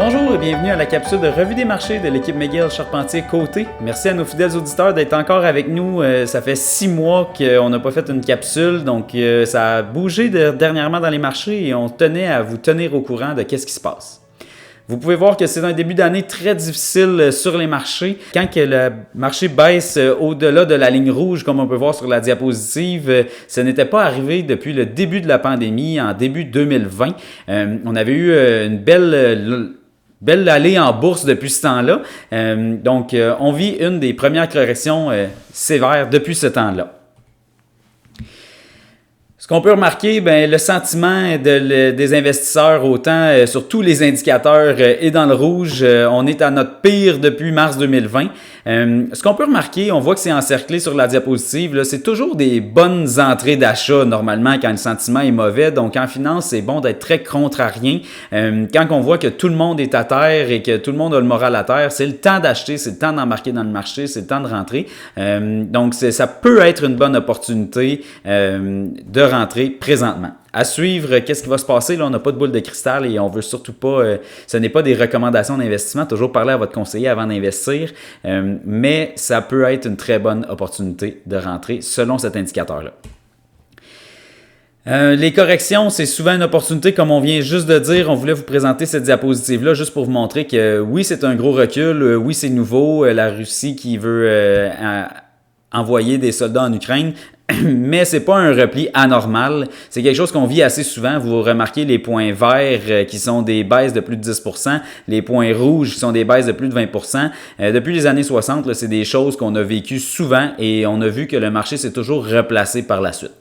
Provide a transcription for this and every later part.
Bonjour et bienvenue à la capsule de revue des marchés de l'équipe McGill Charpentier Côté. Merci à nos fidèles auditeurs d'être encore avec nous. Ça fait 6 mois qu'on n'a pas fait une capsule, donc ça a bougé dernièrement dans les marchés et on tenait à vous tenir au courant de qu'est-ce qui se passe. Vous pouvez voir que c'est un début d'année très difficile sur les marchés. Quand que le marché baisse au-delà de la ligne rouge, comme on peut voir sur la diapositive, ce n'était pas arrivé depuis le début de la pandémie, en début 2020. On avait eu une belle allée en bourse depuis ce temps-là. Donc, on vit une des premières corrections sévères depuis ce temps-là. Ce qu'on peut remarquer, le sentiment des investisseurs, autant sur tous les indicateurs, est dans le rouge. On est à notre pire depuis mars 2020. Ce qu'on peut remarquer, on voit que c'est encerclé sur la diapositive, là, c'est toujours des bonnes entrées d'achat normalement quand le sentiment est mauvais. Donc en finance, c'est bon d'être très contrarien. Quand on voit que tout le monde est à terre et que tout le monde a le moral à terre, c'est le temps d'acheter, c'est le temps d'embarquer dans le marché, c'est le temps de rentrer. Donc ça peut être une bonne opportunité de rentrer présentement. À suivre, qu'est-ce qui va se passer? Là, on n'a pas de boule de cristal et on veut surtout pas, ce n'est pas des recommandations d'investissement, toujours parler à votre conseiller avant d'investir, mais ça peut être une très bonne opportunité de rentrer selon cet indicateur-là. Les corrections, c'est souvent une opportunité, comme on vient juste de dire. On voulait vous présenter cette diapositive-là juste pour vous montrer que oui, c'est un gros recul, oui, c'est nouveau, la Russie qui veut envoyer des soldats en Ukraine, mais c'est pas un repli anormal. C'est quelque chose qu'on vit assez souvent. Vous remarquez les points verts qui sont des baisses de plus de 10%, les points rouges qui sont des baisses de plus de 20%. Depuis les années 60, là, c'est des choses qu'on a vécues souvent et on a vu que le marché s'est toujours replacé par la suite.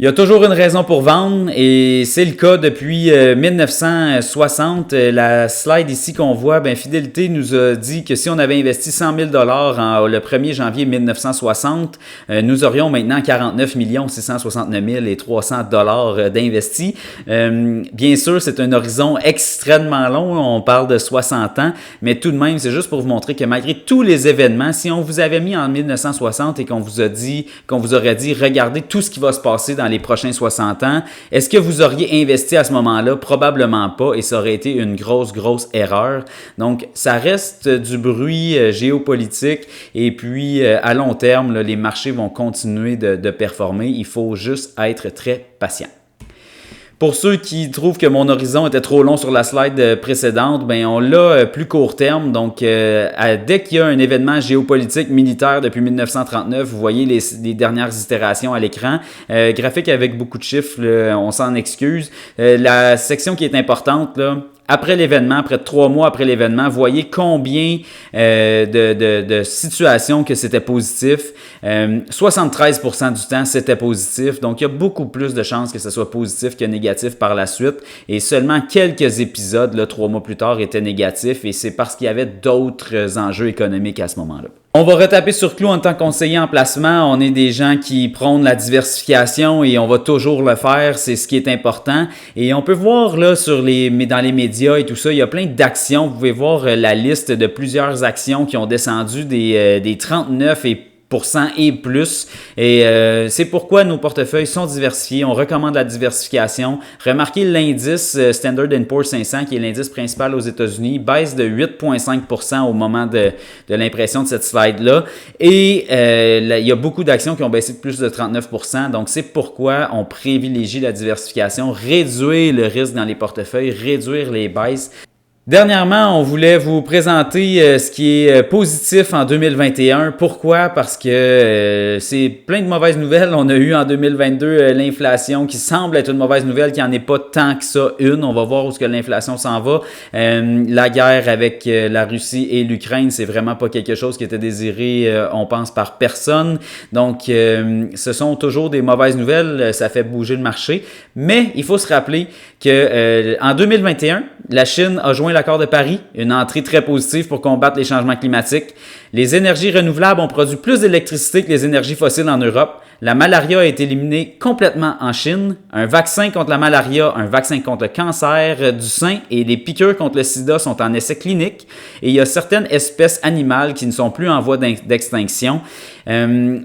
Il y a toujours une raison pour vendre et c'est le cas depuis 1960. La slide ici qu'on voit, Fidélité nous a dit que si on avait investi 100 000 $ le 1er janvier 1960, nous aurions maintenant 49 669 300 $ d'investis. Bien sûr, c'est un horizon extrêmement long, on parle de 60 ans, mais tout de même, c'est juste pour vous montrer que malgré tous les événements, si on vous avait mis en 1960 et qu'on vous aurait dit, regardez tout ce qui va se passer dans les prochains 60 ans. Est-ce que vous auriez investi à ce moment-là? Probablement pas et ça aurait été une grosse erreur. Donc, ça reste du bruit géopolitique et puis à long terme, là, les marchés vont continuer de performer. Il faut juste être très patient. Pour ceux qui trouvent que mon horizon était trop long sur la slide précédente, on l'a plus court terme. Donc, dès qu'il y a un événement géopolitique militaire depuis 1939, vous voyez les dernières itérations à l'écran. Graphique avec beaucoup de chiffres, là, on s'en excuse. La section qui est importante, là, après l'événement, après 3 mois après l'événement, voyez combien de situations que c'était positif. 73% du temps, c'était positif. Donc, il y a beaucoup plus de chances que ce soit positif que négatif par la suite. Et seulement quelques épisodes, là, 3 mois plus tard, étaient négatifs. Et c'est parce qu'il y avait d'autres enjeux économiques à ce moment-là. On va retaper sur clou en tant que conseiller en placement. On est des gens qui prônent la diversification et on va toujours le faire. C'est ce qui est important. Et on peut voir là dans les médias et tout ça, il y a plein d'actions. Vous pouvez voir la liste de plusieurs actions qui ont descendu des 39 et plus. Et c'est pourquoi nos portefeuilles sont diversifiés. On recommande la diversification. Remarquez l'indice Standard & Poor's 500, qui est l'indice principal aux États-Unis, baisse de 8,5% au moment de l'impression de cette slide-là. Et il y a beaucoup d'actions qui ont baissé de plus de 39%. Donc, c'est pourquoi on privilégie la diversification, réduire le risque dans les portefeuilles, réduire les baisses. Dernièrement, on voulait vous présenter ce qui est positif en 2021. Pourquoi? Parce que c'est plein de mauvaises nouvelles. On a eu en 2022 l'inflation qui semble être une mauvaise nouvelle, qui n'en est pas tant que ça une. On va voir où est-ce que l'inflation s'en va. La guerre avec la Russie et l'Ukraine, c'est vraiment pas quelque chose qui était désiré, on pense, par personne. Donc, ce sont toujours des mauvaises nouvelles. Ça fait bouger le marché. Mais il faut se rappeler que en 2021, la Chine a joint l'accord de Paris, une entrée très positive pour combattre les changements climatiques. Les énergies renouvelables ont produit plus d'électricité que les énergies fossiles en Europe. La malaria a été éliminée complètement en Chine. Un vaccin contre la malaria, un vaccin contre le cancer du sein et les piqûres contre le sida sont en essai clinique. Et il y a certaines espèces animales qui ne sont plus en voie d'extinction.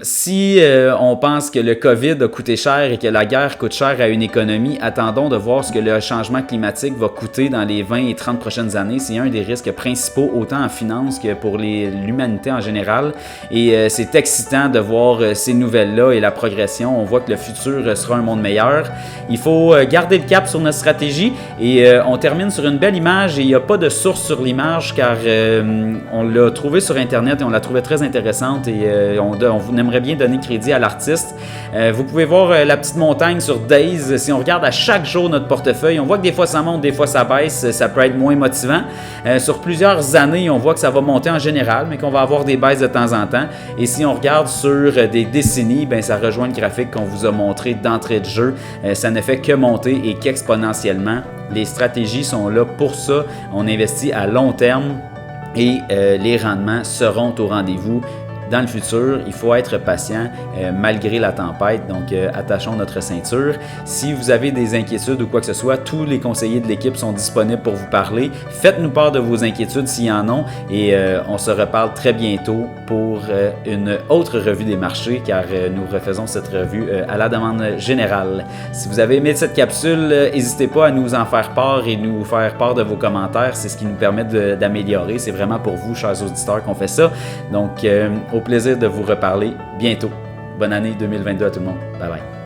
Si on pense que le COVID a coûté cher et que la guerre coûte cher à une économie, attendons de voir ce que le changement climatique va coûter dans les 20 et 30 prochaines années. C'est un des risques principaux, autant en finance que pour l'humanité en général. Et c'est excitant de voir ces nouvelles-là et la progression. On voit que le futur sera un monde meilleur. Il faut garder le cap sur notre stratégie et on termine sur une belle image et il n'y a pas de source sur l'image car on l'a trouvé sur Internet et on la trouvait très intéressante et on aimerait bien donner crédit à l'artiste. Vous pouvez voir la petite montagne sur Days. Si on regarde à chaque jour notre portefeuille, on voit que des fois ça monte, des fois ça baisse. Ça peut être moins motivant. Sur plusieurs années, on voit que ça va monter en général, mais qu'on va avoir des baisses de temps en temps. Et si on regarde sur des décennies, ben ça rejoint le graphique qu'on vous a montré d'entrée de jeu. Ça ne fait que monter et qu'exponentiellement. Les stratégies sont là pour ça. On investit à long terme et les rendements seront au rendez-vous. Dans le futur, il faut être patient malgré la tempête, donc attachons notre ceinture. Si vous avez des inquiétudes ou quoi que ce soit, tous les conseillers de l'équipe sont disponibles pour vous parler. Faites-nous part de vos inquiétudes s'il y en a et on se reparle très bientôt pour une autre revue des marchés car nous refaisons cette revue à la demande générale. Si vous avez aimé cette capsule, n'hésitez pas à nous en faire part et nous faire part de vos commentaires. C'est ce qui nous permet d'améliorer. C'est vraiment pour vous, chers auditeurs, qu'on fait ça. Donc, au plaisir de vous reparler bientôt. Bonne année 2022 à tout le monde. Bye bye.